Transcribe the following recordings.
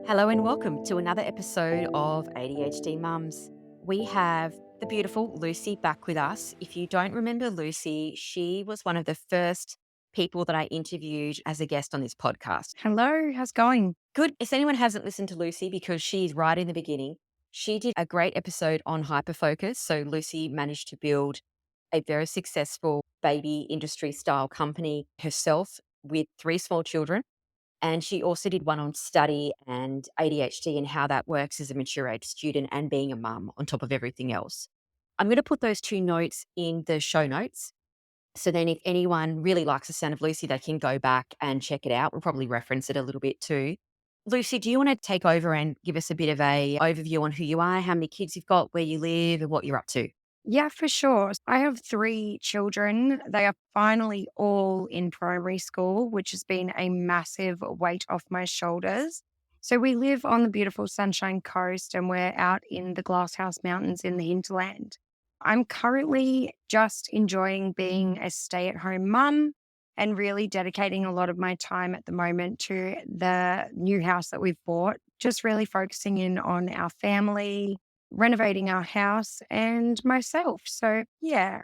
Hello and welcome to another episode of ADHD Mums. We have the beautiful Lucy back with us. If you don't remember Lucy, she was one of the first people that I interviewed as a guest on this podcast. Hello, how's it going? Good. If anyone hasn't listened to Lucy, because she's right in the beginning, she did a great episode on hyperfocus. So Lucy managed to build a very successful baby industry style company herself with three small children, and she also did one on study and ADHD and how that works as a mature age student and being a mum on top of everything else. I'm going to put those two notes in the show notes. So then if anyone really likes the sound of Lucy, they can go back and check it out. We'll probably reference it a little bit too. Lucy, do you want to take over and give us a bit of a overview on who you are, how many kids you've got, where you live, and what you're up to? Yeah, for sure. I have three children. They are finally all in primary school, which has been a massive weight off my shoulders. So we live on the beautiful Sunshine Coast and we're out in the Glasshouse Mountains in the hinterland. I'm currently just enjoying being a stay at home mum and really dedicating a lot of my time at the moment to the new house that we've bought, just really focusing in on our family, renovating our house, and myself. So, yeah.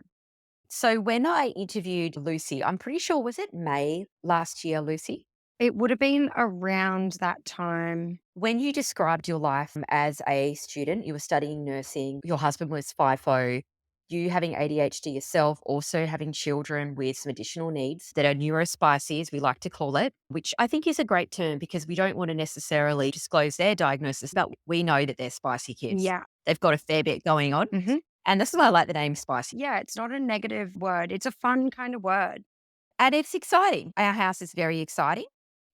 So when I interviewed Lucy, I'm pretty sure, was it May last year, Lucy? It would have been around that time. When you described your life as a student, you were studying nursing, your husband was FIFO, you having ADHD yourself, also having children with some additional needs that are neurospicy, as we like to call it, which I think is a great term because we don't want to necessarily disclose their diagnosis, but we know that they're spicy kids. Yeah. They've got a fair bit going on. hmm And that's why I like the name spicy. Yeah, it's not a negative word. It's a fun kind of word. And it's exciting. Our house is very exciting.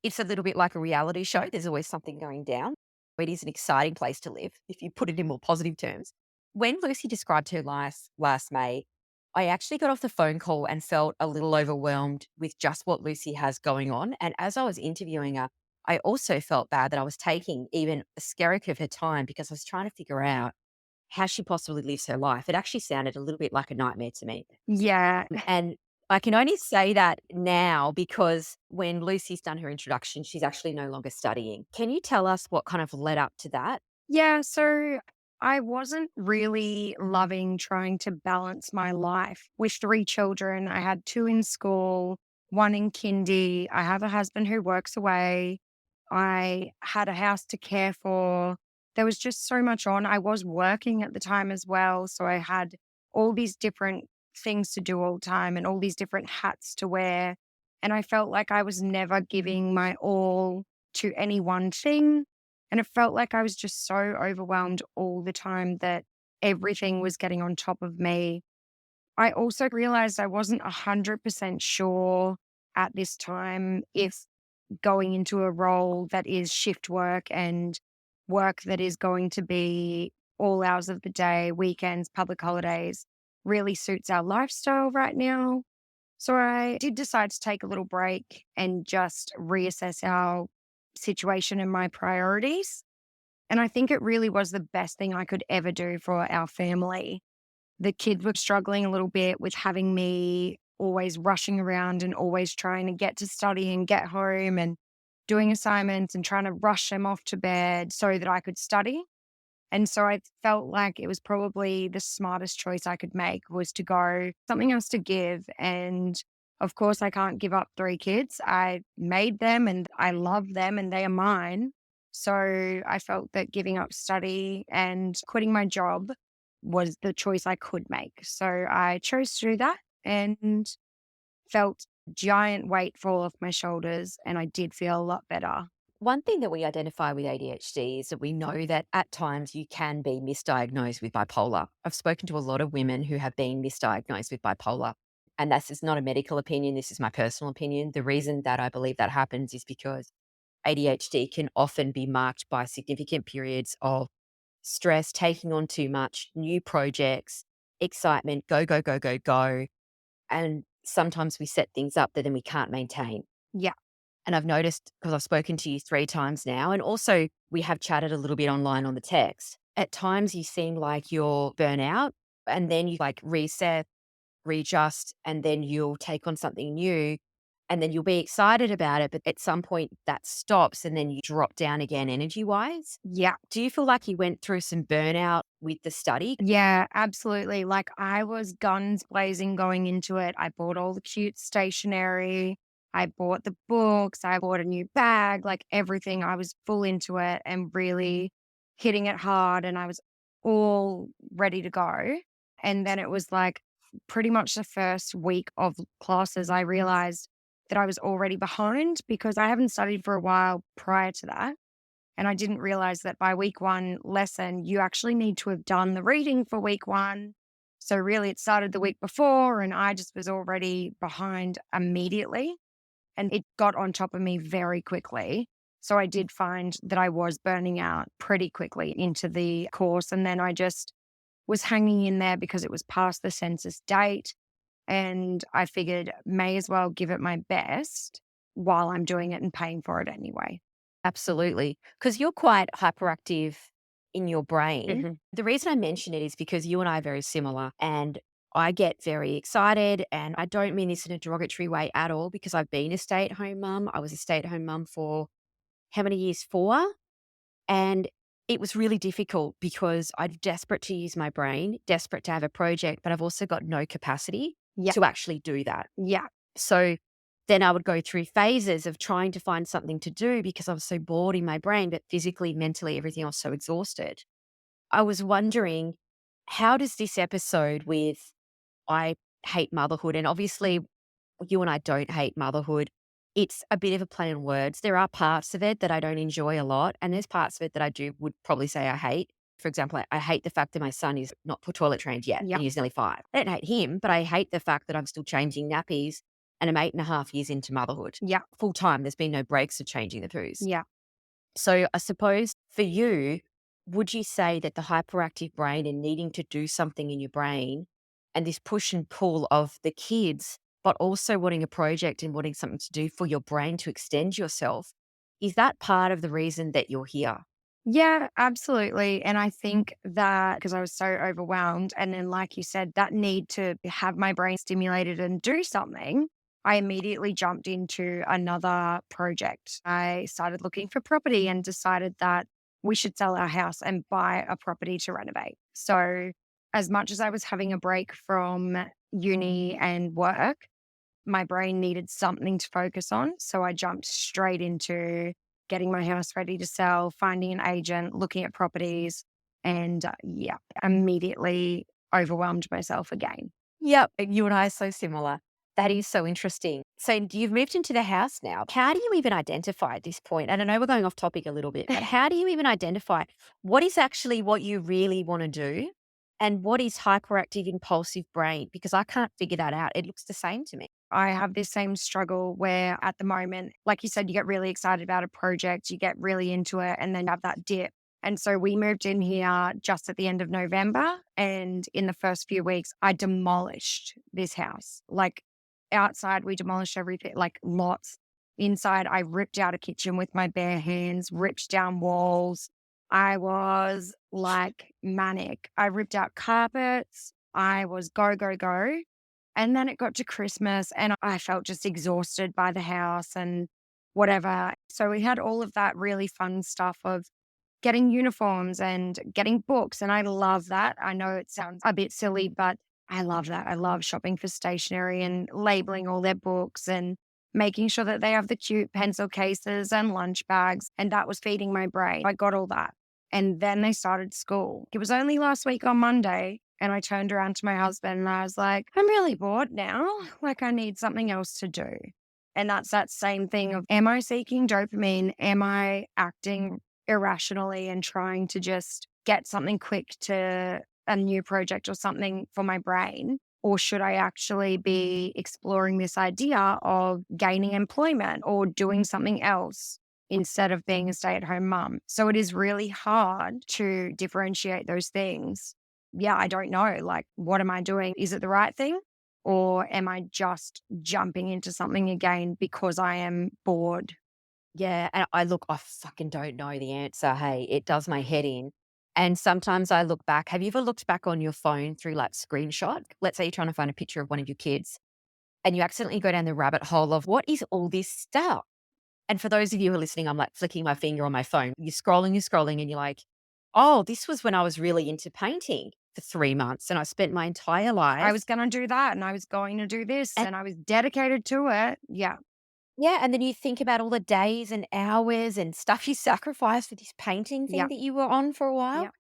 It's a little bit like a reality show. There's always something going down. It is an exciting place to live, if you put it in more positive terms. When Lucy described her life last May, I actually got off the phone call and felt a little overwhelmed with just what Lucy has going on. And as I was interviewing her, I also felt bad that I was taking even a skerrick of her time because I was trying to figure out how she possibly lives her life. It actually sounded a little bit like a nightmare to me. Yeah. And I can only say that now because when Lucy's done her introduction, she's actually no longer studying. Can you tell us what kind of led up to that? Yeah. So I wasn't really loving trying to balance my life with three children. I had two in school, one in kindy. I have a husband who works away. I had a house to care for. There was just so much on. I was working at the time as well. So I had all these different things to do all the time and all these different hats to wear. And I felt like I was never giving my all to any one thing. And it felt like I was just so overwhelmed all the time that everything was getting on top of me. I also realized I wasn't 100% sure at this time if going into a role that is shift work and work that is going to be all hours of the day, weekends, public holidays, really suits our lifestyle right now. So I did decide to take a little break and just reassess our situation and my priorities. And I think it really was the best thing I could ever do for our family. The kids were struggling a little bit with having me always rushing around and always trying to get to study and get home and doing assignments and trying to rush them off to bed so that I could study. And so I felt like it was probably the smartest choice I could make was to go something else to give. And of course, I can't give up three kids. I made them and I love them and they are mine. So I felt that giving up study and quitting my job was the choice I could make. So I chose to do that and felt giant weight fall off my shoulders. And I did feel a lot better. One thing that we identify with ADHD is that we know that at times you can be misdiagnosed with bipolar. I've spoken to a lot of women who have been misdiagnosed with bipolar. And this is not a medical opinion. This is my personal opinion. The reason that I believe that happens is because ADHD can often be marked by significant periods of stress, taking on too much, new projects, excitement, go, go, go, go, go. And sometimes we set things up that then we can't maintain. Yeah. And I've noticed because I've spoken to you three times now, and also we have chatted a little bit online on the text. At times you seem like you're burnout and then you like reset, readjust, and then you'll take on something new. and then you'll be excited about it, but at some point that stops and then you drop down again energy wise. Yeah. Do you feel like you went through some burnout with the study? Yeah, absolutely. Like I was guns blazing going into it. I bought all the cute stationery. I bought the books. I bought a new bag, like everything. I was full into it and really hitting it hard. And I was all ready to go. And then it was like pretty much the first week of classes, I realized that I was already behind because I haven't studied for a while prior to that. And I didn't realize that by week one lesson, you actually need to have done the reading for week one. So really, it started the week before, and I just was already behind immediately. And it got on top of me very quickly. So I did find that I was burning out pretty quickly into the course. And then I just was hanging in there because it was past the census date. And I figured, may as well give it my best while I'm doing it and paying for it anyway. Absolutely. Because you're quite hyperactive in your brain. Mhm. The reason I mention it is because you and I are very similar, and I get very excited. And I don't mean this in a derogatory way at all because I've been a stay at home mum. I was a stay at home mum for how many years? 4. And it was really difficult because I'm desperate to use my brain, desperate to have a project, but I've also got no capacity Yeah. to actually do that. Yeah. So then I would go through phases of trying to find something to do because I was so bored in my brain, but physically, mentally, everything else so exhausted. I was wondering, how does this episode with I hate motherhood, and obviously you and I don't hate motherhood. It's a bit of a play on words. There are parts of it that I don't enjoy a lot, and there's parts of it that I do would probably say I hate. For example, I hate the fact that my son is not toilet trained yet, Yeah. and he's nearly 5. I don't hate him, but I hate the fact that I'm still changing nappies, and I'm 8.5 years into motherhood. Yeah. Full time, there's been no breaks of changing the poos. Yeah. So I suppose for you, would you say that the hyperactive brain and needing to do something in your brain and this push and pull of the kids, but also wanting a project and wanting something to do for your brain to extend yourself, is that part of the reason that you're here? Yeah, absolutely. And I think that because I was so overwhelmed, and then, like you said, that need to have my brain stimulated and do something, I immediately jumped into another project. I started looking for property and decided that we should sell our house and buy a property to renovate. So, as much as I was having a break from uni and work, my brain needed something to focus on. So I jumped straight into getting my house ready to sell, finding an agent, looking at properties, and yeah, immediately overwhelmed myself again. Yep. You and I are so similar. That is so interesting. So you've moved into the house now. How do you even identify at this point? And I know we're going off topic a little bit, but how do you even identify what is actually what you really want to do and what is hyperactive impulsive brain? Because I can't figure that out. It looks the same to me. I have this same struggle where at the moment, like you said, you get really excited about a project, you get really into it, and then you have that dip. And so we moved in here just at the end of November. And in the first few weeks, I demolished this house. Like outside, we demolished everything, like lots. Inside, I ripped out a kitchen with my bare hands, ripped down walls. I was like manic. I ripped out carpets. I was go, go, go. And then it got to Christmas and I felt just exhausted by the house and whatever. So we had all of that really fun stuff of getting uniforms and getting books. And I love that. I know it sounds a bit silly, but I love that. I love shopping for stationery and labeling all their books and making sure that they have the cute pencil cases and lunch bags. And that was feeding my brain. I got all that. And then they started school. It was only last week on Monday. And I turned around to my husband and I was like, I'm really bored now. Like, I need something else to do. And that's that same thing of, am I seeking dopamine? Am I acting irrationally and trying to just get something quick to a new project or something for my brain? Or should I actually be exploring this idea of gaining employment or doing something else instead of being a stay at home mum? So it is really hard to differentiate those things. Yeah, I don't know. Like, what am I doing? Is it the right thing? Or am I just jumping into something again because I am bored? Yeah, and I fucking don't know the answer. Hey, it does my head in. And sometimes I look back. Have you ever looked back on your phone through like screenshot? Let's say you're trying to find a picture of one of your kids and you accidentally go down the rabbit hole of what is all this stuff? And for those of you who are listening, I'm like flicking my finger on my phone. You're scrolling, and you're like, oh, this was when I was really into painting for 3 months and I spent my entire I life. was gonna do that, and I was going to do this, And and I was dedicated to it. Yeah, yeah, and then you think about all the days and hours and stuff you sacrificed for this painting thing yeah, that you were on for a while. yeah,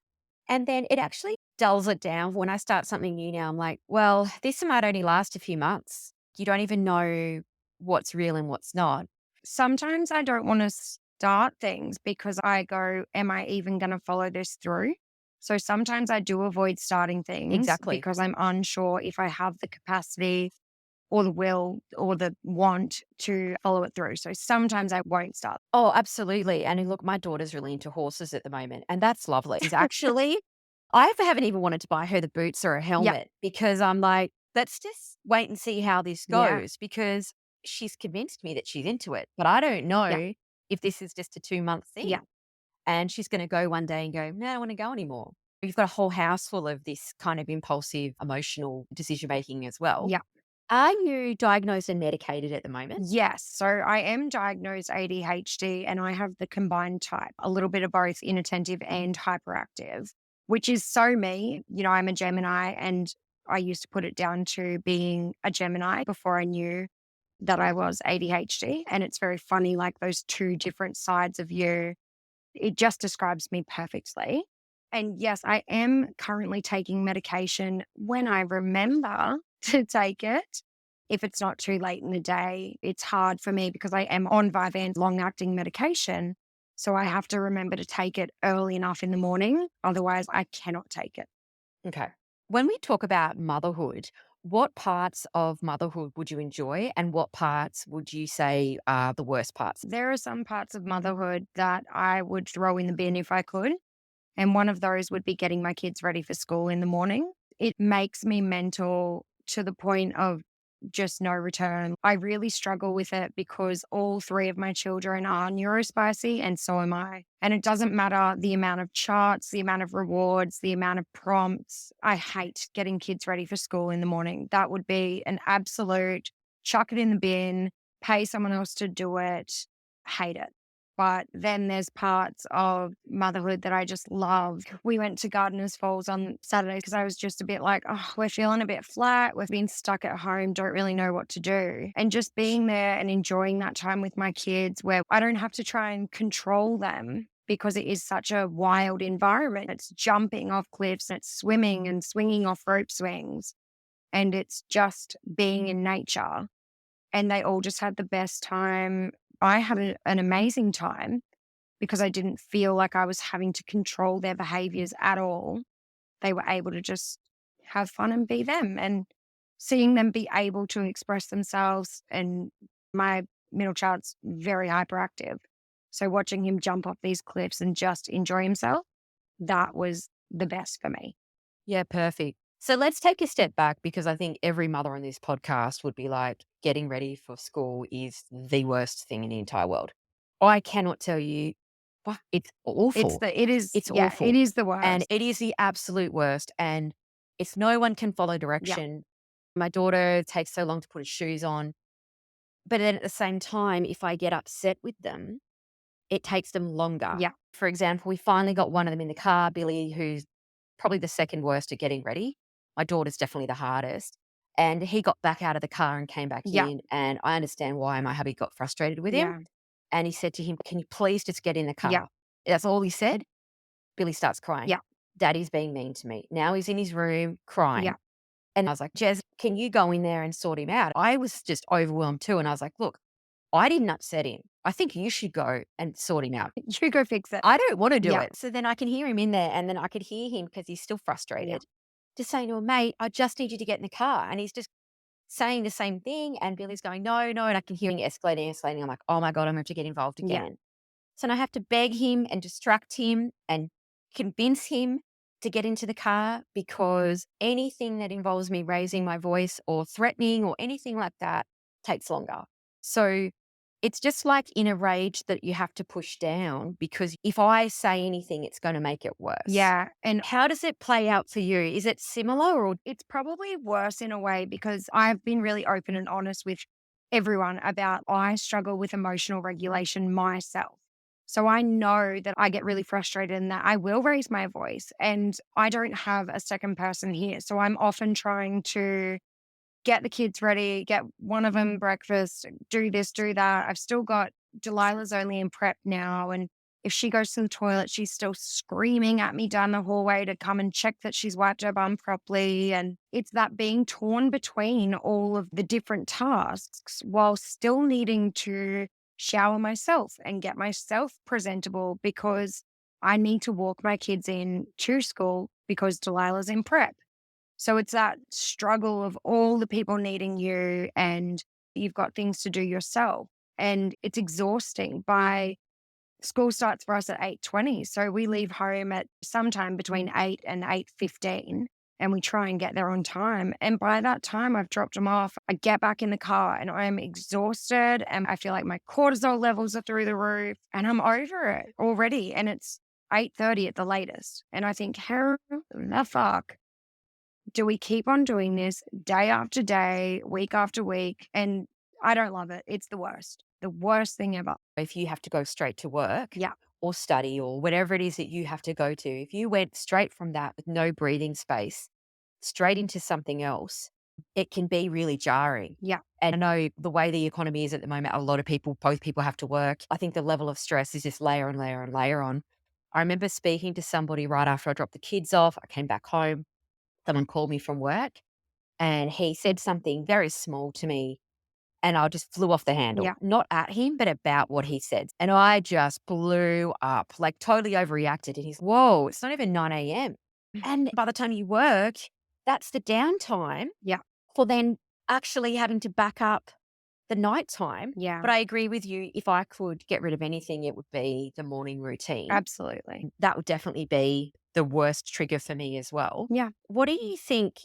And then it actually dulls it down. When I start something new now, I'm like, well, this might only last a few months. You don't even know what's real and what's not. sometimes I don't wanna start things because I go, "Am I even gonna follow this through?" So sometimes I do avoid starting things Exactly. because I'm unsure if I have the capacity or the will or the want to follow it through. So sometimes I won't start. Oh, absolutely. And look, my daughter's really into horses at the moment, and that's lovely. She's actually, I haven't even wanted to buy her the boots or a Yeah, helmet because I'm like, let's just wait and see how this yeah, goes because she's convinced me that she's into it. But I don't yeah, know if this is just a 2 month yeah, thing. And she's going to go one day and go, no, I don't want to go anymore. You've got a whole house full of this kind of impulsive, emotional decision making as well. yeah. Are you diagnosed and medicated at the moment? Yes. So I am diagnosed ADHD and I have the combined type, a little bit of both inattentive and hyperactive, which is so me. I'm a Gemini and I used to put it down to being a Gemini before I knew that I was ADHD. And it's very funny, like those two different sides of you. It just describes me perfectly. And yes, I am currently taking medication when I remember to take it. If it's not too late in the day, it's hard for me because I am on Vyvanse long acting medication. So I have to remember to take it early enough in the morning. Otherwise, I cannot take it. Okay. When we talk about motherhood, what parts of motherhood would you enjoy and what parts would you say are the worst parts? There are some parts of motherhood that I would throw in the bin if I could. And one of those would be getting my kids ready for school in the morning. It makes me mental to the point of just no return. I really struggle with it because all three of my children are neurospicy and so am I. And it doesn't matter the amount of charts, the amount of rewards, the amount of prompts. I hate getting kids ready for school in the morning. That would be an absolute chuck it in the bin, pay someone else to do it, hate it. But then there's parts of motherhood that I just love. We went to Gardeners Falls on Saturday because I was just a bit like, oh, we're feeling a bit flat. We've been stuck at home, don't really know what to do. And just being there and enjoying that time with my kids where I don't have to try and control them because it is such a wild environment. It's jumping off cliffs, and it's swimming and swinging off rope swings. And it's just being in nature and they all just had the best time. I had an amazing time because I didn't feel like I was having to control their behaviors at all. They were able to just have fun and be them and seeing them be able to express themselves. And my middle child's very hyperactive. So watching him jump off these cliffs and just enjoy himself, that was the best for me. Yeah, perfect. So let's take a step back because I think every mother on this podcast would be like, getting ready for school is the worst thing in the entire world. I cannot tell you, it's awful. It's It awful. is the And worst. it is the absolute worst. And if no one can follow Yeah. direction, my daughter takes so long to put her shoes on. But then at the same time, if I get upset with them, it takes them longer. Yeah. For example, we finally got one of them in the car, Billy, who's probably the second worst at getting ready. My daughter's definitely the hardest. And he got back out of the car and came back Yeah. in. And I understand why my hubby got frustrated with him. Yeah. And he said to him, can you please just get in the Yeah. car? That's all he said. Billy starts crying. Yeah. Daddy's being mean to me. Now he's in his room Yeah. crying. And I was like, Jez, can you go in there and sort him out? I was just overwhelmed too. And I was like, look, I didn't upset him. I think you should go and sort him out. You go fix it. I don't want to do Yeah. it. So then I can hear him in there and then I could hear him because he's still Yeah. frustrated. Just saying to him, mate, I just need you to get in the car. And he's just saying the same thing. And Billy's going, no, no. And I can hear him escalating. I'm like, oh my God, I'm going to get involved Yeah. again. So then I have to beg him and distract him and convince him to get into the car because anything that involves me raising my voice or threatening or anything like that takes longer. So It's just like in a rage that you have to push down because if I say anything, it's going to make it worse. Yeah. And How does it play out for you? Is it similar or it's probably worse in a way because I've been really open and honest with everyone about I struggle with emotional regulation myself. So I know that I get really frustrated and that I will raise my voice and I don't have a second person here. So I'm often trying to get the kids ready, get one of them breakfast, do this, do that. I've still got Delilah's only in prep now. And if she goes to the toilet, she's still screaming at me down the hallway to come and check that she's wiped her bum properly. And it's that being torn between all of the different tasks while still needing to shower myself and get myself presentable because I need to walk my kids in to school because Delilah's in prep. So it's that struggle of all the people needing you and you've got things to do yourself. And it's exhausting. By school starts for us at 8:20. So we leave home at sometime between 8 and 8:15 and we try and get there on time. And by that time I've dropped them off. I get back in the car and I'm exhausted and I feel like my cortisol levels are through the roof and I'm over it already. And it's 8:30 at the latest. And I think, how the fuck do we keep on doing this day after day, week after week? And I don't love it. It's the worst thing ever. if you have to go straight to work Yeah. or study or whatever it is that you have to go to, if you went straight from that with no breathing space straight into something else, it can be really jarring. Yeah. And I know the way the economy is at the moment, a lot of people, both people have to work. I think the level of stress is just layer and layer and layer on. I remember speaking to somebody right after I dropped the kids off. I came back home. Someone called me from work and he said something very small to me and I just flew off the handle, Yeah. not at him, but about what he said. And I just blew up, like totally overreacted. And he's, whoa, it's not even 9 a.m. And by the time you work, that's the downtime Yeah. for then actually having to back up the nighttime. Yeah. But I agree with you. If I could get rid of anything, it would be the morning routine. Absolutely. That would definitely be the worst trigger for me as well. Yeah. What do you think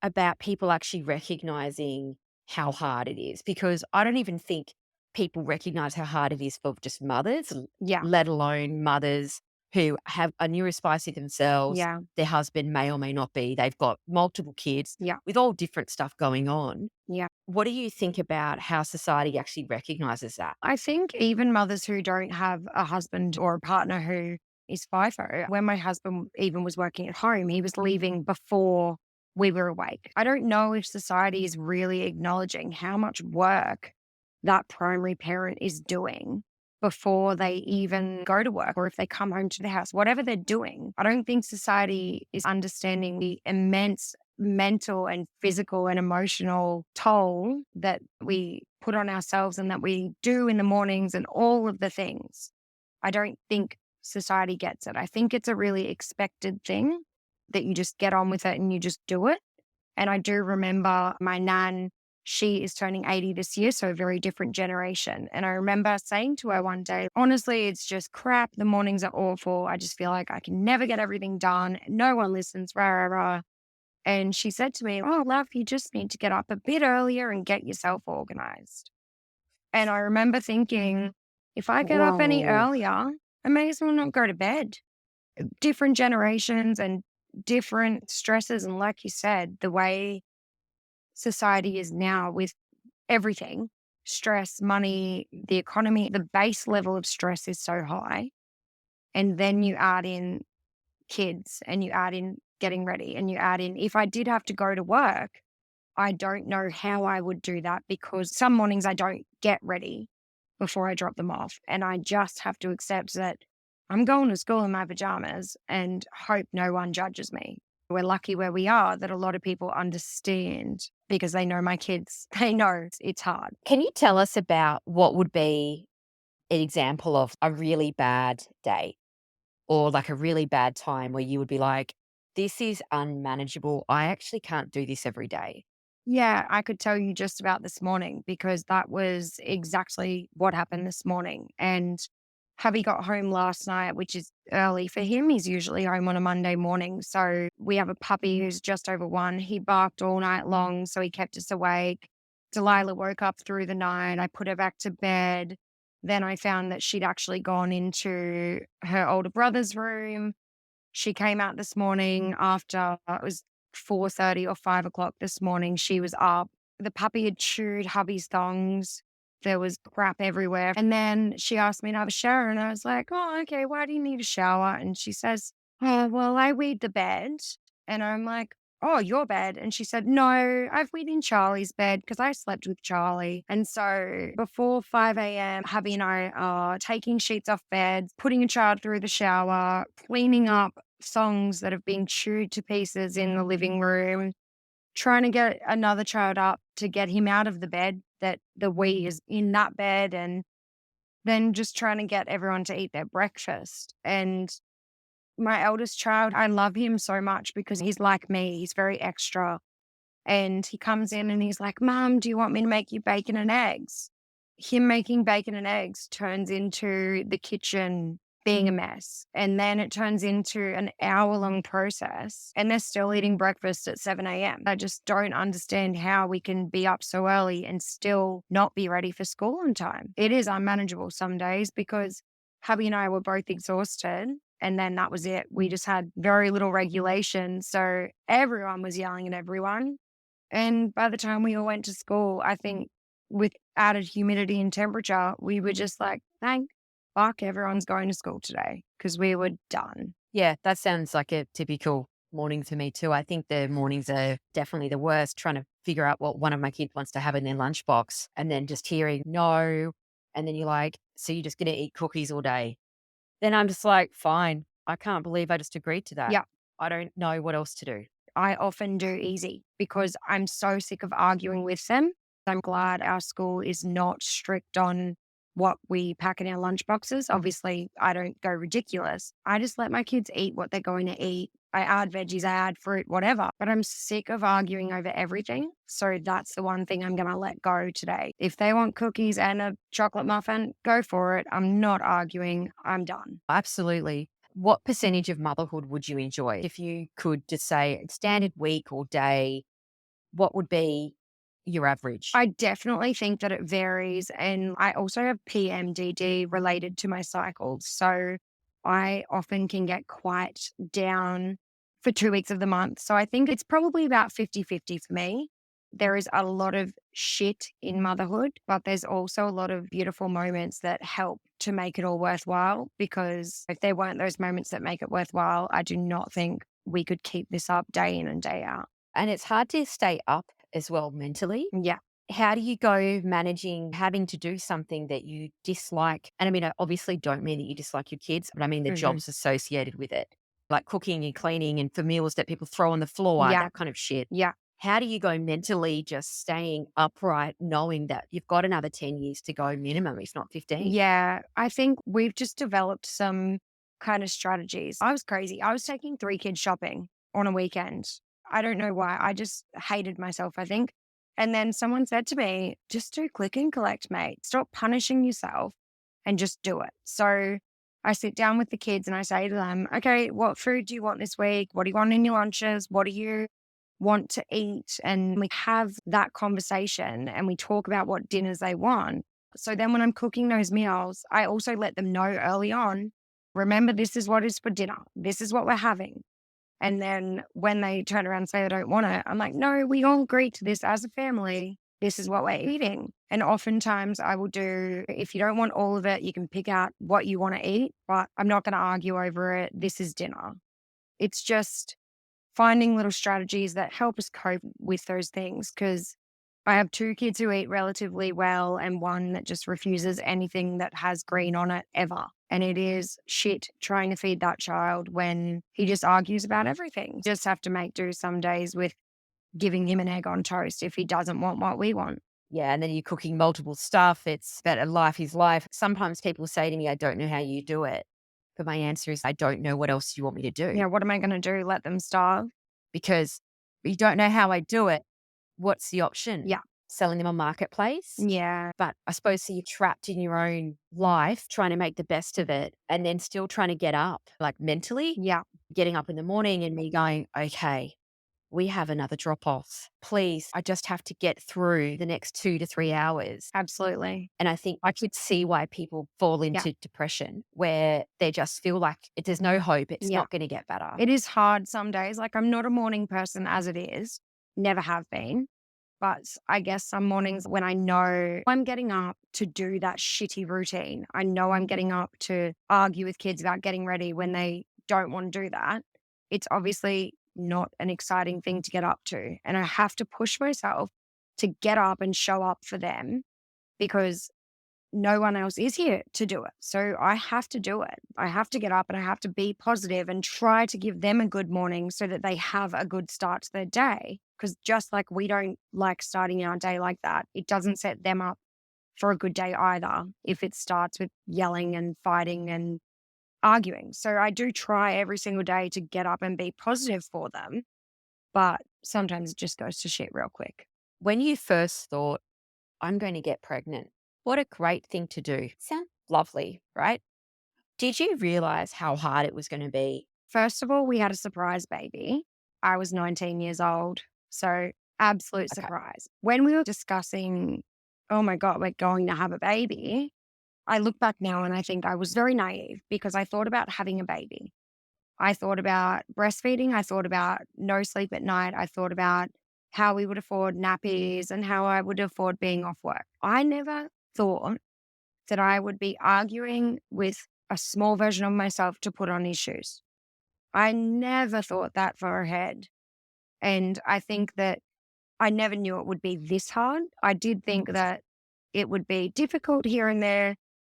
about people actually recognizing how hard it is? Because I don't even think people recognize how hard it is for just mothers, Yeah. let alone mothers who have a neurospicy themselves. Yeah. Their husband may or may not be. They've got multiple kids Yeah. with all different stuff going on. Yeah. What do you think about how society actually recognizes that? I think even mothers who don't have a husband or a partner who is FIFO, when my husband even was working at home, he was leaving before we were awake. I don't know if society is really acknowledging how much work that primary parent is doing before they even go to work or if they come home to the house, whatever they're doing. I don't think society is understanding the immense mental and physical and emotional toll that we put on ourselves and that we do in the mornings and all of the things. I don't think society gets it. I think it's a really expected thing that you just get on with it and you just do it. And I do remember my nan, she is turning 80 this year, so a very different generation. And I remember saying to her one day, honestly, it's just crap. The mornings are awful. I just feel like I can never get everything done. No one listens, rah, rah, rah. And she said to me, oh, love, you just need to get up a bit earlier and get yourself organized. And I remember thinking, if I get up any Whoa. earlier, I may as well not go to bed. Different generations and different stresses. And like you said, the way society is now with everything, stress, money, the economy, the base level of stress is so high. And then you add in kids and you add in getting ready and you add in, if I did have to go to work, I don't know how I would do that because some mornings I don't get ready before I drop them off. And I just have to accept that I'm going to school in my pajamas and hope no one judges me. We're lucky where we are that a lot of people understand because they know my kids. They know it's hard. Can you tell us about what would be an example of a really bad day or like a really bad time where you would be like, this is unmanageable. I actually can't do this every day. Yeah, I could tell you just about this morning because that was exactly what happened this morning. And hubby got home last night, which is early for him. He's usually home on a Monday morning. So we have a puppy who's just over 1. He barked all night long, so he kept us awake. Delilah woke up through the night. I put her back to bed. Then I found that she'd actually gone into her older brother's room. She came out this morning after it was 4:30 or 5 o'clock this morning. She was up. The puppy had chewed hubby's thongs. There was crap everywhere. And then she asked me to have a shower. And I was like, oh, okay, why do you need a shower? And she says, oh, well, I weed the bed. And I'm like, oh, your bed. And she said, no, I've weed in Charlie's bed because I slept with Charlie. And so before 5 a.m., hubby and I are taking sheets off beds, putting a child through the shower, cleaning up songs that have been chewed to pieces in the living room, trying to get another child up to get him out of the bed that the wee is in that bed, and then just trying to get everyone to eat their breakfast. And my eldest child, I love him so much because he's like me. He's very extra. And he comes in and he's like, Mom, do you want me to make you bacon and eggs? Him making bacon and eggs turns into the kitchen being a mess. And then it turns into an hour-long process. And they're still eating breakfast at 7 a.m. I just don't understand how we can be up so early and still not be ready for school on time. It is unmanageable some days because hubby and I were both exhausted. And then that was it. We just had very little regulation. So everyone was yelling at everyone. And by the time we all went to school, I think with added humidity and temperature, we were just like, thank fuck everyone's going to school today because we were done. Yeah, that sounds like a typical morning to me too. I think the mornings are definitely the worst, trying to figure out what one of my kids wants to have in their lunchbox and then just hearing no. And then you're like, so you're just going to eat cookies all day. Then I'm just like, fine. I can't believe I just agreed to that. Yeah. I don't know what else to do. I often do easy because I'm so sick of arguing with them. I'm glad our school is not strict on what we pack in our lunch boxes. Obviously, I don't go ridiculous. I just let my kids eat what they're going to eat. I add veggies, I add fruit, whatever. But I'm sick of arguing over everything. So that's the one thing I'm going to let go today. If they want cookies and a chocolate muffin, go for it. I'm not arguing. I'm done. Absolutely. What percentage of motherhood would you enjoy? If you could just say standard week or day, what would be your average? I definitely think that it varies. And I also have PMDD related to my cycles. So I often can get quite down for 2 weeks of the month. So I think it's probably about 50-50 for me. There is a lot of shit in motherhood, but there's also a lot of beautiful moments that help to make it all worthwhile. Because if there weren't those moments that make it worthwhile, I do not think we could keep this up day in and day out. And it's hard to stay up as well mentally. Yeah. How do you go managing having to do something that you dislike? And I mean, I obviously don't mean that you dislike your kids, but I mean the Hmm. jobs associated with it, like cooking and cleaning and for meals that people throw on the floor, Yeah. that kind of shit. Yeah. How do you go mentally just staying upright, knowing that you've got another 10 years to go minimum, if not 15? Yeah, I think we've just developed some kind of strategies. I was crazy. I was taking 3 kids shopping on a weekend. I don't know why. I just hated myself, I think. And then someone said to me, just do click and collect, mate. Stop punishing yourself and just do it. So I sit down with the kids and I say to them, okay, what food do you want this week? What do you want in your lunches? What do you want to eat? And we have that conversation and we talk about what dinners they want. So then when I'm cooking those meals, I also let them know early on, remember, this is what is for dinner. This is what we're having. And then when they turn around and say they don't want it, I'm like, no, we all agreed to this as a family. This is what we're eating. And oftentimes I will do, if you don't want all of it, you can pick out what you want to eat, but I'm not going to argue over it. This is dinner. It's just finding little strategies that help us cope with those things. Because I have 2 kids who eat relatively well and one that just refuses anything that has green on it ever. And it is shit trying to feed that child when he just argues about everything. Just have to make do some days with giving him an egg on toast if he doesn't want what we want. Yeah. And then you're cooking multiple stuff. It's better life is life. Sometimes people say to me, I don't know how you do it. But my answer is, I don't know what else you want me to do. Yeah, what am I going to do? Let them starve? Because you don't know how I do it. What's the option? Yeah. Selling them on marketplace? Yeah. But I suppose so you're trapped in your own life, trying to make the best of it and then still trying to get up, like mentally, Yeah. getting up in the morning and me going, okay, we have another drop off. Please, I just have to get through the next 2 to 3 hours. Absolutely. And I think I could see why people fall Yeah. into depression where they just feel like there's no hope. It's Yeah. not going to get better. It is hard some days. Like, I'm not a morning person as it is, never have been. But I guess some mornings when I know I'm getting up to do that shitty routine, I know I'm getting up to argue with kids about getting ready when they don't want to do that. It's obviously not an exciting thing to get up to. And I have to push myself to get up and show up for them because no one else is here to do it. So I have to do it. I have to get up and I have to be positive and try to give them a good morning so that they have a good start to their day. Because just like we don't like starting our day like that, it doesn't set them up for a good day either if it starts with yelling and fighting and arguing. So I do try every single day to get up and be positive for them, but sometimes it just goes to shit real quick. When you first thought, I'm going to get pregnant, what a great thing to do. Sounds lovely, right? Did you realize how hard it was going to be? First of all, we had a surprise baby. I was 19 years old. So, absolute Okay. surprise. When we were discussing, oh my God, we're going to have a baby, I look back now and I think I was very naive because I thought about having a baby. I thought about breastfeeding. I thought about no sleep at night. I thought about how we would afford nappies and how I would afford being off work. I never thought that I would be arguing with a small version of myself to put on his shoes. I never thought that far ahead. And I think that I never knew it would be this hard. I did think that it would be difficult here and there,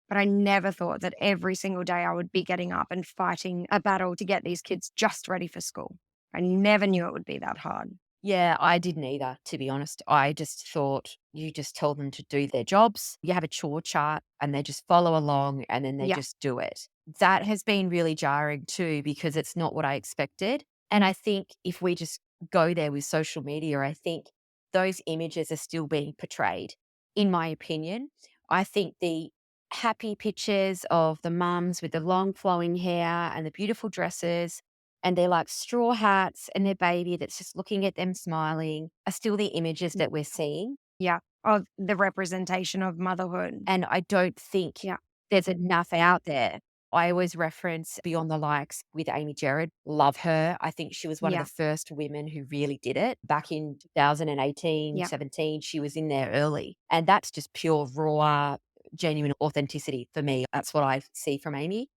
but I never thought that every single day I would be getting up and fighting a battle to get these kids just ready for school. I never knew it would be that hard. Yeah, I didn't either, to be honest. I just thought you just tell them to do their jobs. You have a chore chart and they just follow along and then they Yeah. just do it. That has been really jarring too, because it's not what I expected. And I think if we just go there with social media, I think those images are still being portrayed, in my opinion. I think the happy pictures of the mums with the long flowing hair and the beautiful dresses and they're like straw hats and their baby that's just looking at them smiling are still the images that we're seeing. Yeah. Of the representation of motherhood. And I don't think Yeah. there's enough out there. I always reference Beyond the Likes with Amy Gerard. Love her. I think she was one of Yeah. the first women who really did it. Back in 2018, Yeah. 17, she was in there early. And that's just pure, raw, genuine authenticity for me. That's what I see from Amy.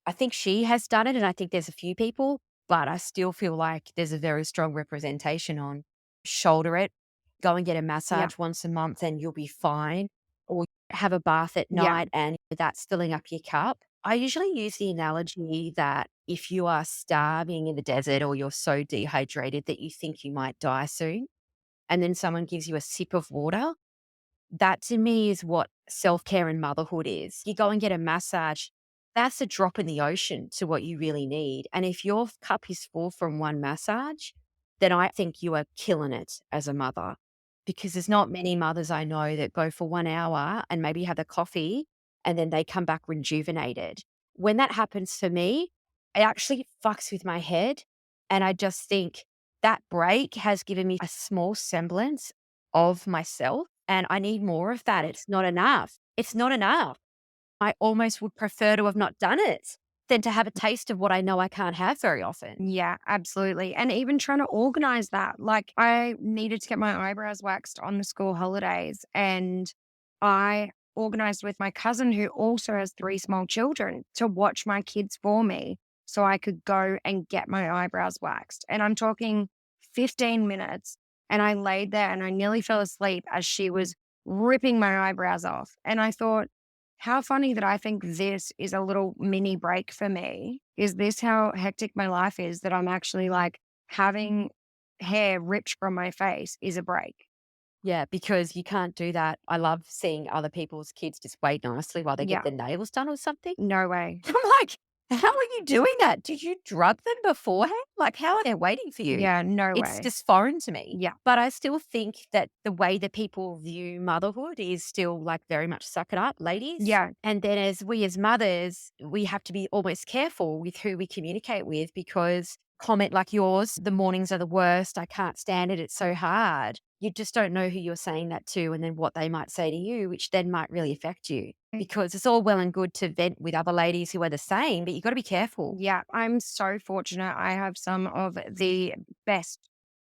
I think she has done it, and I think there's a few people, but I still feel like there's a very strong representation on shoulder it, go and get a Yeah. massage once a month and you'll be fine, or have a bath at Yeah. night and that's filling up your cup. I usually use the analogy that if you are starving in the desert or you're so dehydrated that you think you might die soon, and then someone gives you a sip of water, that to me is what self-care and motherhood is. You go and get a massage, that's a drop in the ocean to what you really need. And if your cup is full from one massage, then I think you are killing it as a mother. Because there's not many mothers I know that go for 1 hour and maybe have a coffee and then they come back rejuvenated. When that happens for me, it actually fucks with my head. And I just think that break has given me a small semblance of myself. And I need more of that. It's not enough. It's not enough. I almost would prefer to have not done it than to have a taste of what I know I can't have very often. Yeah, absolutely. And even trying to organize that. Like, I needed to get my eyebrows waxed on the school holidays, and I organized with my cousin, who also has three small children, to watch my kids for me so I could go and get my eyebrows waxed. And I'm talking 15 minutes. And I laid there and I nearly fell asleep as she was ripping my eyebrows off. And I thought, how funny that I think this is a little mini break for me. Is this how hectic my life is, that I'm actually like having hair ripped from my face is a break? Yeah, because you can't do that. I love seeing other people's kids just wait nicely while they get Yeah, their nails done or something. no way. I'm like, how are you doing that? Did you drug them beforehand? Like, how are they waiting for you? Yeah, no It's way. just foreign to me. Yeah, But I still think that the way that people view motherhood is still like very much suck it up, ladies. yeah, And then as mothers, we have to be almost careful with who we communicate with because comment like yours, the mornings are the worst. I can't stand it. It's so hard. You just don't know who you're saying that to and then what they might say to you, which then might really affect you because it's all well and good to vent with other ladies who are the same, but you've got to be careful. Yeah, I'm so fortunate. I have some of the best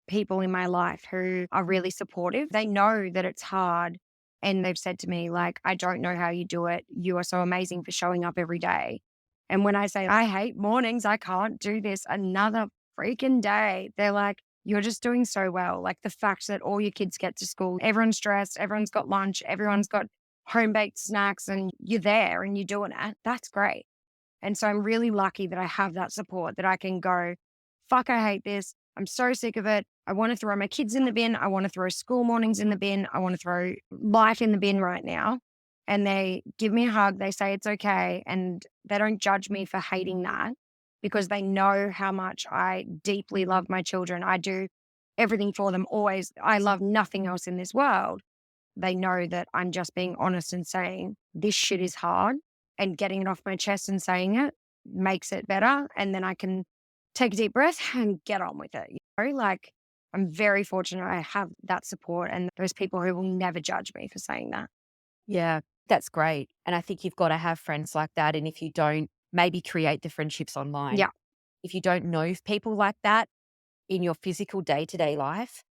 people in my life who are really supportive. They know that it's hard. And they've said to me, like, I don't know how you do it. You are so amazing for showing up every day. And when I say, I hate mornings, I can't do this another freaking day, they're like, you're just doing so well. Like the fact that all your kids get to school, everyone's dressed, everyone's got lunch, everyone's got home baked snacks, and you're there and you're doing it. That's great. And so I'm really lucky that I have that support that I can go, fuck, I hate this. I'm so sick of it. I want to throw my kids in the bin. I want to throw school mornings in the bin. I want to throw life in the bin right now. And they give me a hug. They say it's okay. And they don't judge me for hating that because they know how much I deeply love my children. I do everything for them always. I love nothing else in this world. They know that I'm just being honest and saying this shit is hard, and getting it off my chest and saying it makes it better. And then I can take a deep breath and get on with it. Like I'm very fortunate I have that support and those people who will never judge me for saying that. Yeah, that's great. And I think you've got to have friends like that. And if you don't, maybe create the friendships online. Yeah. If you don't know people like that in your physical day to day life,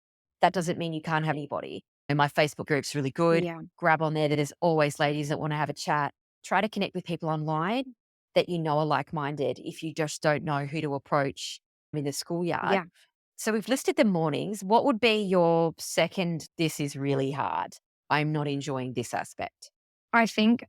that doesn't mean you can't have anybody. And my Facebook group's really good. Yeah. Grab on there. There's always ladies that want to have a chat. Try to connect with people online that you know are like minded if you just don't know who to approach in the schoolyard. Yeah. So we've listed the mornings. What would be your second, this is really hard? I'm not enjoying this aspect. I think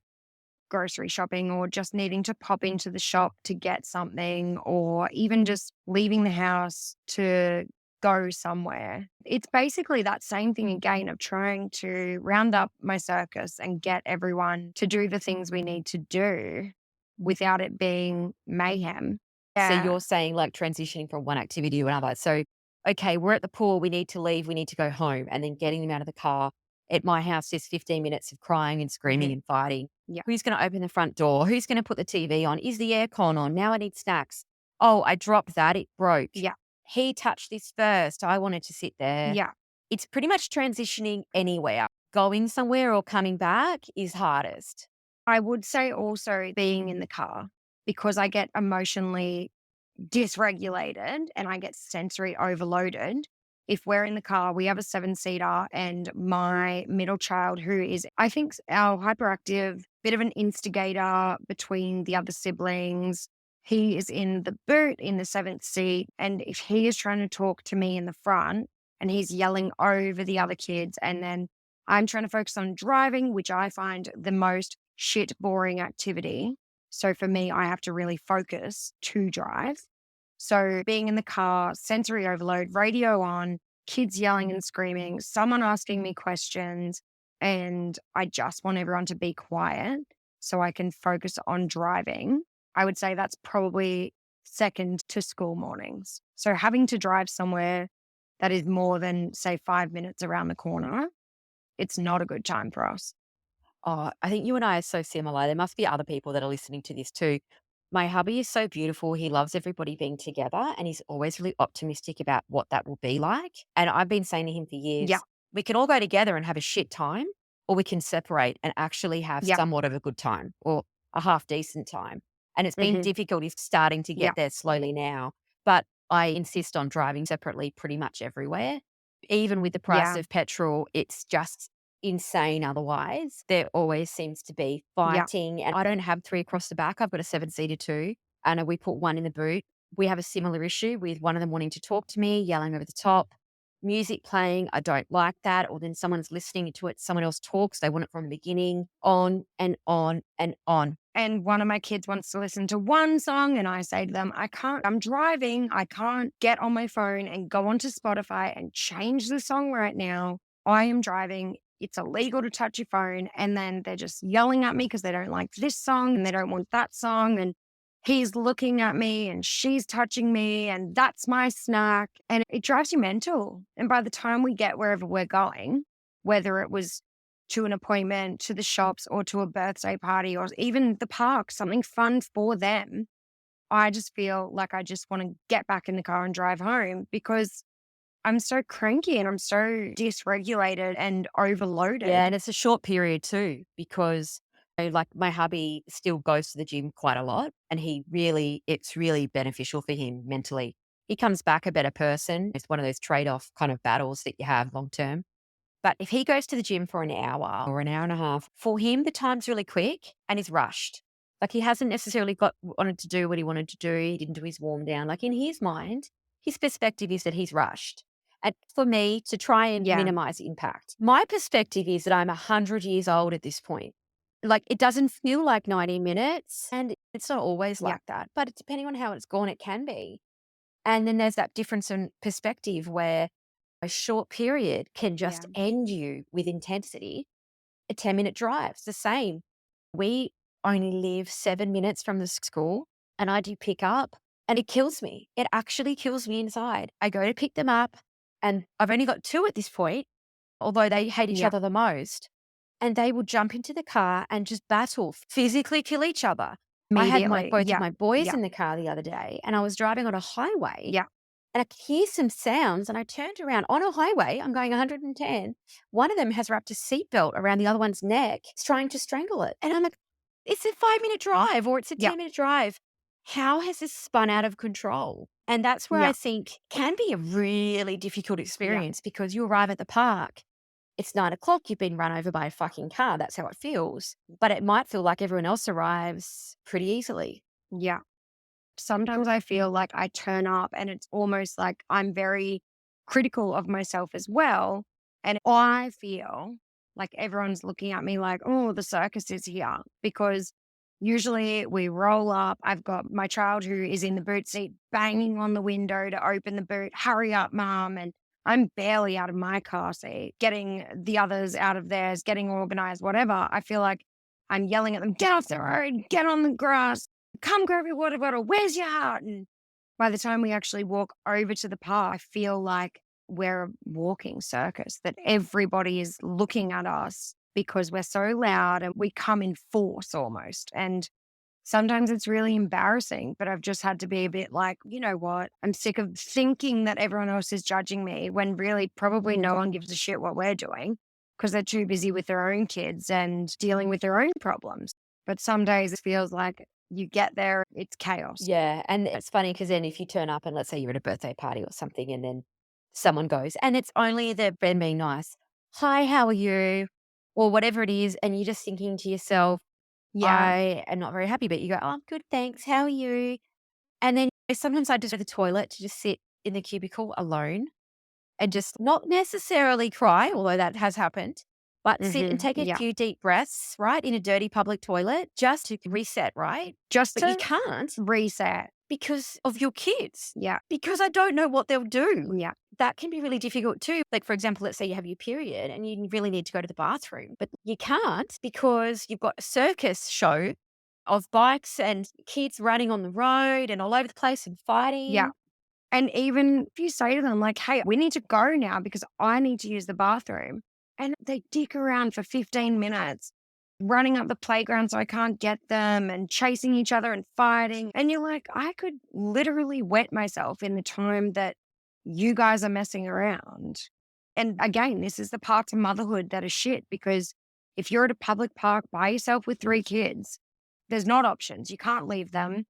grocery shopping or just needing to pop into the shop to get something or even just leaving the house to go somewhere. It's basically that same thing again of trying to round up my circus and get everyone to do the things we need to do without it being mayhem. So Yeah. you're saying like transitioning from one activity to another. So, okay, we're at the pool, we need to leave, we need to go home, and then getting them out of the car. At my house, there's 15 minutes of crying and screaming Mhm. and fighting. Yeah. Who's going to open the front door? Who's going to put the TV on? Is the aircon on? Now I need snacks. Oh, I dropped that. It broke. Yeah. He touched this first. I wanted to sit there. Yeah. It's pretty much transitioning anywhere. Going somewhere or coming back is hardest. I would say also being in the car because I get emotionally dysregulated and I get sensory overloaded. If we're in the car, we have a 7-seater and my middle child, who is, I think, our hyperactive, bit of an instigator between the other siblings. He is in the boot in the seventh seat. And if he is trying to talk to me in the front and he's yelling over the other kids, and then I'm trying to focus on driving, which I find the most shit boring activity. So for me, I have to really focus to drive. So being in the car, sensory overload, radio on, kids yelling and screaming, someone asking me questions, and I just want everyone to be quiet so I can focus on driving. I would say that's probably second to school mornings. So having to drive somewhere that is more than, say, 5 minutes around the corner, it's not a good time for us. Oh, I think you and I are so similar. There must be other people that are listening to this too. My hubby is so beautiful. He loves everybody being together and he's always really optimistic about what that will be like. And I've been saying to him for Yeah. years, we can all go together and have a shit time, or we can separate and actually have Yeah. somewhat of a good time or a half decent time. And it's been Hmm. difficult. He's starting to Yeah. get there slowly now. But I insist on driving separately pretty much everywhere. Even with the price Yeah. of petrol, it's just insane otherwise. There always seems to be Yeah. fighting, and I don't have 3 across the back. I've got a 7-seater too, and we put 1 in the boot. We have a similar issue with one of them wanting to talk to me, yelling over the top, music playing. I don't like that. Or then someone's listening to it, someone else talks, they want it from the beginning, on and on and on. And one of my kids wants to listen to one song, and I say to them, I can't, I'm driving. I can't get on my phone and go onto Spotify and change the song right now. I am driving. It's illegal to touch your phone. And then they're just yelling at me because they don't like this song and they don't want that song. And he's looking at me and she's touching me and that's my snack. And it drives you mental. And by the time we get wherever we're going, whether it was to an appointment, to the shops, or to a birthday party, or even the park, something fun for them, I just feel like I just want to get back in the car and drive home because I'm so cranky and I'm so dysregulated and Yeah, overloaded. and it's a short period too because, like, my hubby still goes to the gym quite a lot, and it's really beneficial for him mentally. He comes back a better person. It's one of those trade-off kind of battles that you have long term. But if he goes to the gym for an hour or an hour and a half, for him, the time's really quick and he's rushed. Like, he hasn't necessarily wanted to do what he wanted to do. He didn't do his warm down. Like, in his mind, his perspective is that he's rushed. And for me to try and Yeah. minimize impact, my perspective is that I'm 100 years old at this point. Like, it doesn't feel like 90 minutes, and it's not always Yeah. like that. But depending on how it's gone, it can be. And then there's that difference in perspective where a short period can Yeah. just end you with intensity. A 10-minute drive, it's the same. We only live 7 minutes from the school, and I do pick up, and it kills me. It actually kills me inside. I go to pick them up, and I've only got 2 at this point, although they hate each Yeah. other the most, and they will jump into the car and just battle, physically kill each other. I had Immediately. both of Yeah. my boys Yeah. in the car the other day, and I was driving on a highway, Yeah. and I could hear some sounds, and I turned around on a highway. I'm going 110. One of them has wrapped a seatbelt around the other one's neck. It's trying to strangle it. And I'm like, it's a 5-minute drive or it's a Yeah. 10-minute drive. How has this spun out of control? And that's where I Yeah. think can be a really difficult Yeah. experience because you arrive at the park. It's 9 o'clock. You've been run over by a fucking car. That's how it feels. But it might feel like everyone else arrives pretty easily. Yeah. Sometimes I feel like I turn up and it's almost like I'm very critical of myself as well. And I feel like everyone's looking at me like, oh, the circus is here. Because usually we roll up. I've got my child who is in the boot seat banging on the window to open the boot. Hurry up, mom. And I'm barely out of my car seat, getting the others out of theirs, getting organized, whatever. I feel like I'm yelling at them, get off the road, get on the grass, come grab your water bottle. Where's your heart? And by the time we actually walk over to the park, I feel like we're a walking circus, that everybody is looking at us because we're so loud and we come in force almost. And sometimes it's really embarrassing, but I've just had to be a bit like, you know what? I'm sick of thinking that everyone else is judging me when really probably no one gives a shit what we're doing because they're too busy with their own kids and dealing with their own problems. But some days it feels like you get there, it's chaos. Yeah, and it's funny because then if you turn up and let's say you're at a birthday party or something and then someone goes and it's only the friend being nice, "Hi, how are you?" Or whatever it is, and you're just thinking to yourself, Yeah. "I am not very happy," but you go, "Oh, I'm good, thanks. How are you?" And then sometimes I just go to the toilet to just sit in the cubicle alone and just not necessarily cry, although that has happened, but sit and take a Yeah. few deep breaths, right, in a dirty public toilet just to reset, right? Just But you to can't reset. because of your kids, Yeah. because I don't know what they'll do. Yeah. That can be really difficult too. Like, for example, let's say you have your period and you really need to go to the bathroom, but you can't because you've got a circus show of bikes and kids running on the road and all over the place and Yeah. fighting. And even if you say to them, like, hey, we need to go now because I need to use the bathroom. And they dick around for 15 minutes, running up the playground so I can't get them and chasing each other and fighting. And you're like, I could literally wet myself in the time that you guys are messing around. And again, this is the parts of motherhood that are shit because if you're at a public park by yourself with 3 kids, there's not options. You can't leave them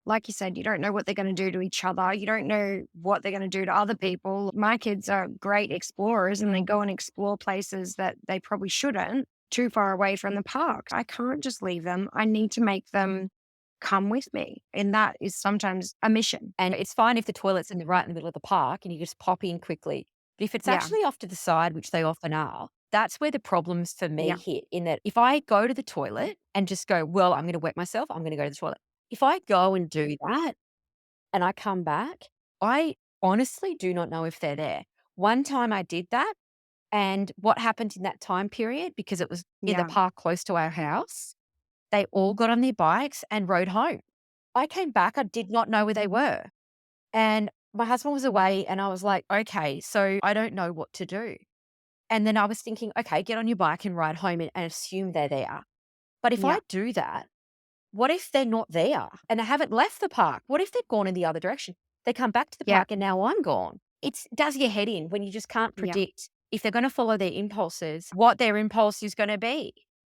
like you said, you don't know what they're going to do to each other. You don't know what they're going to do to other people. My kids are great explorers and they go and explore places that they probably shouldn't too far away from the park. I can't just leave them. I need to make them come with me. And that is sometimes a mission. And it's fine if the toilet's right in the middle of the park and you just pop in quickly. But if it's Yeah. actually off to the side, which they often are, that's where the problems for me Yeah. hit. In that if I go to the toilet and just go, well, I'm going to wet myself, I'm going to go to the toilet. If I go and do that and I come back, I honestly do not know if they're there. One time I did that. And what happened in that time period, because it was in the Yeah. park close to our house, they all got on their bikes and rode home. I came back, I did not know where they were. And my husband was away, and I was like, okay, so I don't know what to do. And then I was thinking, okay, get on your bike and ride home and assume they're there. But if Yeah. I do that, What if they're not there and they haven't left the park? What if they've gone in the other direction? They come back to the Yeah. park and now I'm gone. It does your head in when you just can't Yeah. predict if they're going to follow their impulses, what their impulse is going to be.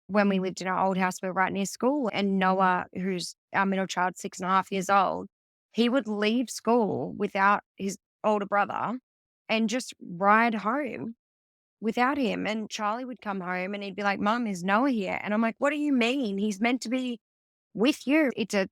When we lived in our old house, we were right near school, and Noah, who's our middle child, 6.5 years old, he would leave school without his older brother and just ride home without him. And Charlie would come home and he'd be like, Mum, is Noah here? And I'm like, what do you mean? He's meant to be with you. It's a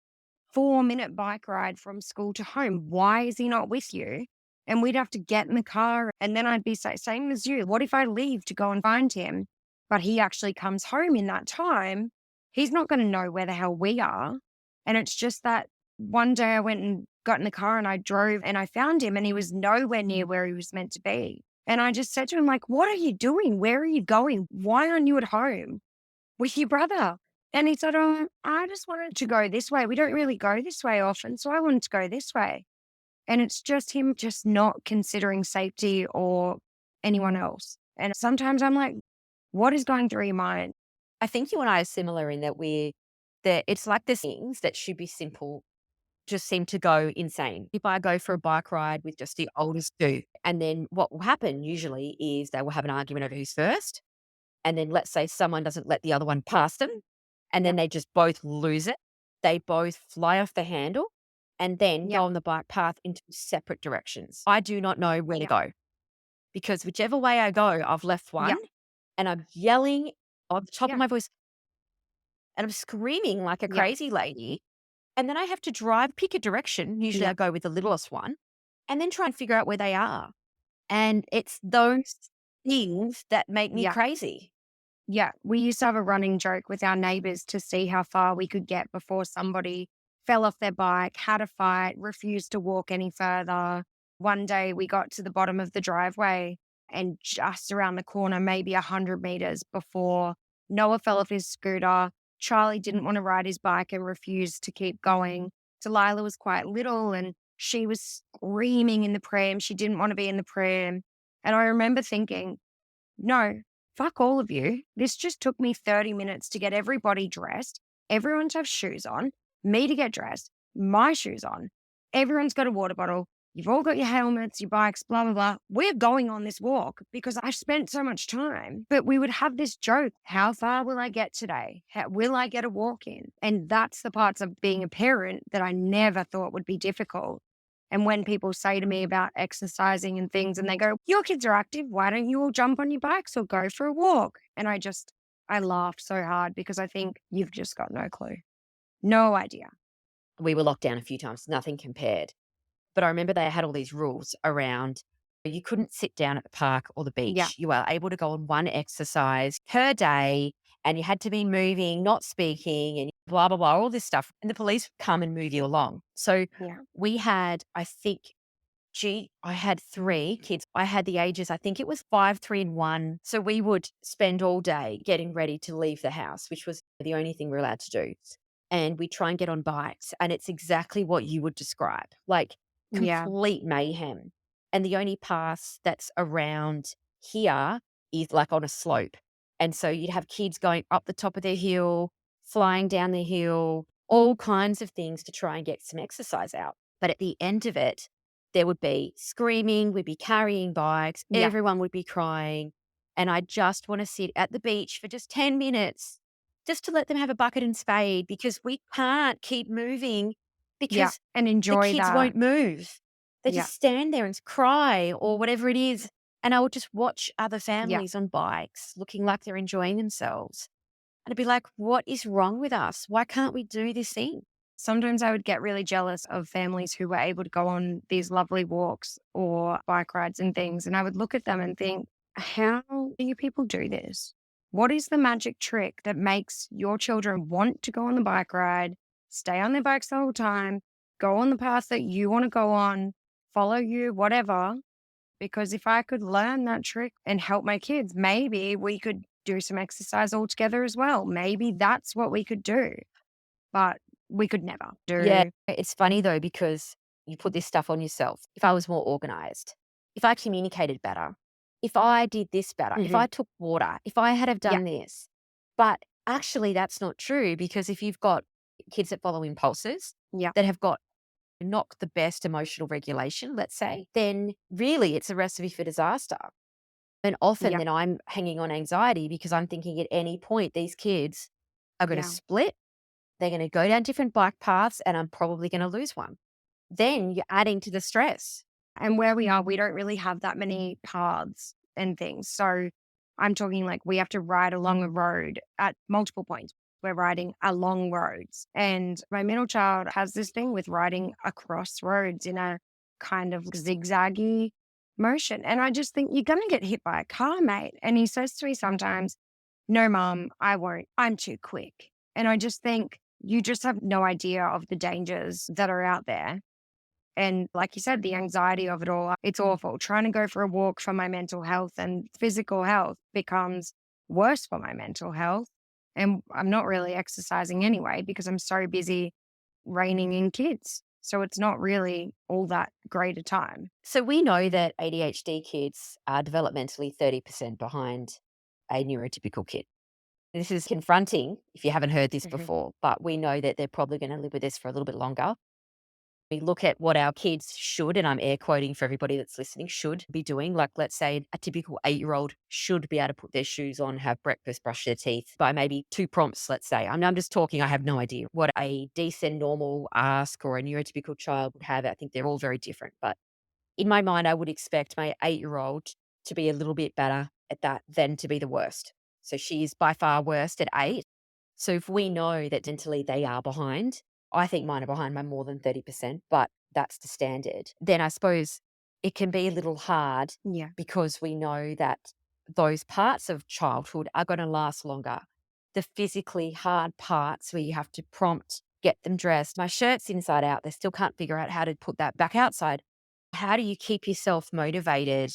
4-minute bike ride from school to home. Why is he not with you? And we'd have to get in the car. And then I'd be same as you. What if I leave to go and find him, but he actually comes home in that time? He's not going to know where the hell we are. And it's just that one day I went and got in the car and I drove and I found him and he was nowhere near where he was meant to be. And I just said to him, like, what are you doing? Where are you going? Why aren't you at home with your brother? And he said, oh, I just wanted to go this way. We don't really go this way often. So I wanted to go this way. And it's just him just not considering safety or anyone else. And sometimes I'm like, what is going through your mind? I think you and I are similar in that that it's like the things that should be simple just seem to go insane. If I go for a bike ride with just the oldest two, and then what will happen usually is they will have an argument over who's first. And then let's say someone doesn't let the other one pass them, and Yeah. then they just both lose it. They both fly off the handle and then Yeah. go on the bike path into separate directions. I do not know where to Yeah. go because whichever way I go, I've left Yeah. one and I'm yelling on the top of Yeah. my voice and I'm screaming like a Yeah. crazy lady. And then I have to pick a direction. Usually Yeah. I go with the littlest one and then try and figure out where they are. And it's those things that make me Yeah. crazy. Yeah, we used to have a running joke with our neighbors to see how far we could get before somebody fell off their bike, had a fight, refused to walk any further. One day we got to the bottom of the driveway and just around the corner, maybe 100 meters before Noah fell off his scooter. Charlie didn't want to ride his bike and refused to keep going. Delilah was quite little and she was screaming in the pram. She didn't want to be in the pram. And I remember thinking, no, fuck all of you. This just took me 30 minutes to get everybody dressed, everyone to have shoes on, me to get dressed, my shoes on. Everyone's got a water bottle. You've all got your helmets, your bikes, blah, blah, blah. We're going on this walk because I've spent so much time. But we would have this joke. How far will I get today? Will I get a walk in? And that's the parts of being a parent that I never thought would be difficult. And when people say to me about exercising and things and they go, your kids are active. Why don't you all jump on your bikes or go for a walk? And I laughed so hard because I think you've just got no clue. No idea. We were locked down a few times, nothing compared. But I remember they had all these rules around you couldn't sit down at the park or the Yeah. beach. You were able to go on one exercise per day and you had to be moving, not speaking, and blah, blah, blah, all this stuff. And the police would come and move you along. So Yeah. we had, I think, I had 3 kids. I had the ages, I think it was 5, 3, and 1. So we would spend all day getting ready to leave the house, which was the only thing we're allowed to do. And we try and get on bikes. And it's exactly what you would describe, like Yeah. complete mayhem. And the only path that's around here is like on a slope. And so you'd have kids going up the top of their hill, flying down the hill, all kinds of things to try and get some exercise out. But at the end of it, there would be screaming, we'd be carrying bikes, Yeah. everyone would be crying. And I just want to sit at the beach for just 10 minutes just to let them have a bucket and spade because we can't keep moving Yeah. because And the enjoy kids that. won't move. They Yeah. just stand there and cry or whatever it is. And I would just watch other Yeah. families on bikes looking like they're enjoying themselves. And I'd be like, what is wrong with us? Why can't we do this thing? Sometimes I would get really jealous of families who were able to go on these lovely walks or bike rides and things. And I would look at them and think, how do you people do this? What is the magic trick that makes your children want to go on the bike ride, stay on their bikes the whole time, go on the path that you want to go on, follow you, whatever? Because if I could learn that trick and help my kids, maybe we could do some exercise all together as well. Maybe that's what we could do. But we could never Yeah, do. it's funny though, because you put this stuff on yourself. If I was more organized, if I communicated better, if I did this better, if Mhm. I took water, if I had have Yeah. done this. But actually, that's not true because if you've got kids that follow impulses, Yeah. that have got not the best emotional regulation, let's say, then really it's a recipe for disaster. And often Yeah. then I'm hanging on anxiety because I'm thinking at any point these kids are going to Yeah. split, they're going to go down different bike paths, and I'm probably going to lose one. Then you're adding to the stress. And where we are, we don't really have that many paths and things. So I'm talking like we have to ride along a road at multiple points. We're riding along roads. And my middle child has this thing with riding across roads in a kind of zigzaggy motion. And I just think, you're going to get hit by a car, mate. And he says to me sometimes, no, mom, I won't. I'm too quick. And I just think, you just have no idea of the dangers that are out there. And like you said, the anxiety of it all, it's awful. Trying to go for a walk for my mental health and physical health becomes worse for my mental health. And I'm not really exercising anyway because I'm so busy reining in kids. So it's not really all that great a time. So we know that ADHD kids are developmentally 30% behind a neurotypical kid. This is confronting if you haven't heard this Mhm. before, but we know that they're probably going to live with this for a little bit longer. We look at what our kids should, and I'm air quoting for everybody that's listening, should be doing. Like, let's say a typical 8-year-old should be able to put their shoes on, have breakfast, brush their teeth by maybe 2 prompts, let's say. I'm just talking, I have no idea what a decent, normal ask or a neurotypical child would have. I think they're all very different. But in my mind, I would expect my 8-year-old to be a little bit better at that than to be the worst. So she is by far worst at 8. So if we know that dentally they are behind, I think mine are behind by more than 30%, but that's the standard. Then I suppose it can be a little hard Yeah. because we know that those parts of childhood are going to last longer. The physically hard parts where you have to prompt, get them dressed. My shirt's inside out. They still can't figure out how to put that back outside. How do you keep yourself motivated?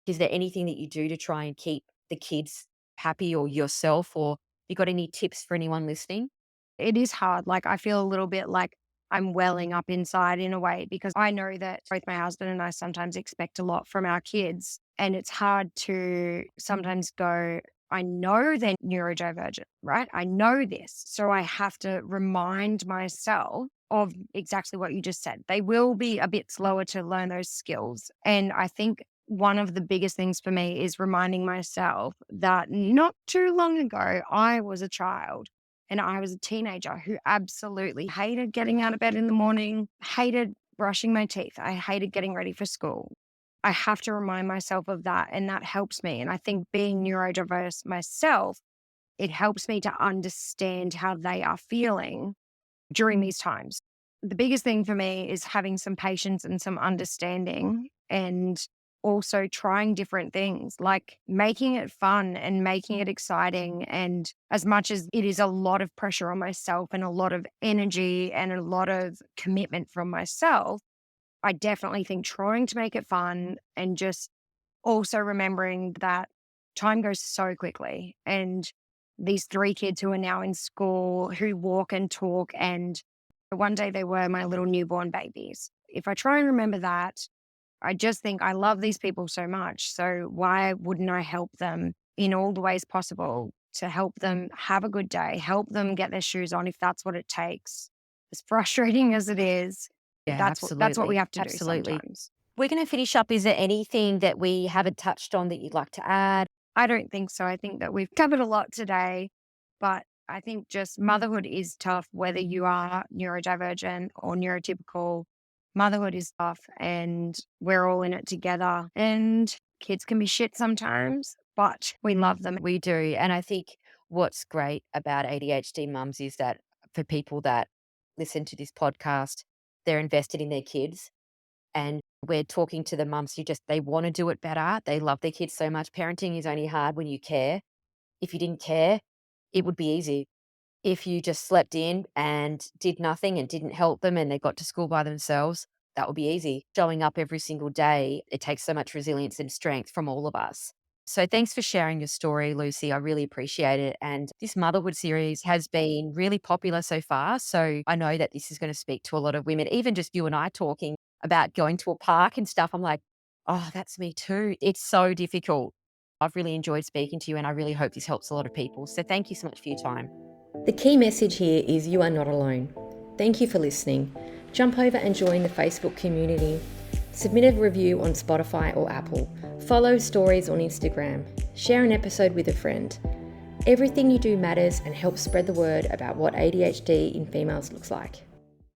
Is there anything that you do to try and keep the kids happy or yourself? Or you got any tips for anyone listening? It is hard. Like, I feel a little bit like I'm welling up inside in a way because I know that both my husband and I sometimes expect a lot from our kids. And it's hard to sometimes go, I know they're neurodivergent, right? I know this. So I have to remind myself of exactly what you just said. They will be a bit slower to learn those skills. And I think one of the biggest things for me is reminding myself that not too long ago, I was a child and I was a teenager who absolutely hated getting out of bed in the morning, hated brushing my teeth. I hated getting ready for school. I have to remind myself of that, and that helps me. And I think being neurodiverse myself, it helps me to understand how they are feeling during these times. The biggest thing for me is having some patience and some understanding, and also trying different things, like making it fun and making it exciting. And as much as it is a lot of pressure on myself and a lot of energy and a lot of commitment from myself, I definitely think trying to make it fun and just also remembering that time goes so quickly. And these 3 kids who are now in school, who walk and talk, and one day they were my little newborn babies. If I try and remember that, I just think I love these people so much. So why wouldn't I help them in all the ways possible to help them have a good day, help them get their shoes on if that's what it takes. As frustrating as it is, Yeah, that's what we absolutely. have to do Absolutely. sometimes. We're going to finish up. Is there anything that we haven't touched on that you'd like to add? I don't think so. I think that we've covered a lot today, but I think just motherhood is tough, whether you are neurodivergent or neurotypical. Motherhood is tough, and we're all in it together. And kids can be shit sometimes, but we love them. We do. And I think what's great about ADHD mums is that for people that listen to this podcast, they're invested in their kids. And we're talking to the mums who just, they want to do it better. They love their kids so much. Parenting is only hard when you care. If you didn't care, it would be easy. If you just slept in and did nothing and didn't help them and they got to school by themselves, that would be easy. Showing up every single day, it takes so much resilience and strength from all of us. So thanks for sharing your story, Lucy. I really appreciate it. And this motherhood series has been really popular so far. So I know that this is going to speak to a lot of women, even just you and I talking about going to a park and stuff. I'm like, oh, that's me too. It's so difficult. I've really enjoyed speaking to you and I really hope this helps a lot of people. So thank you so much for your time. The key message here is you are not alone. Thank you for listening. Jump over and join the Facebook community. Submit a review on Spotify or Apple. Follow stories on Instagram. Share an episode with a friend. Everything you do matters and helps spread the word about what ADHD in females looks like.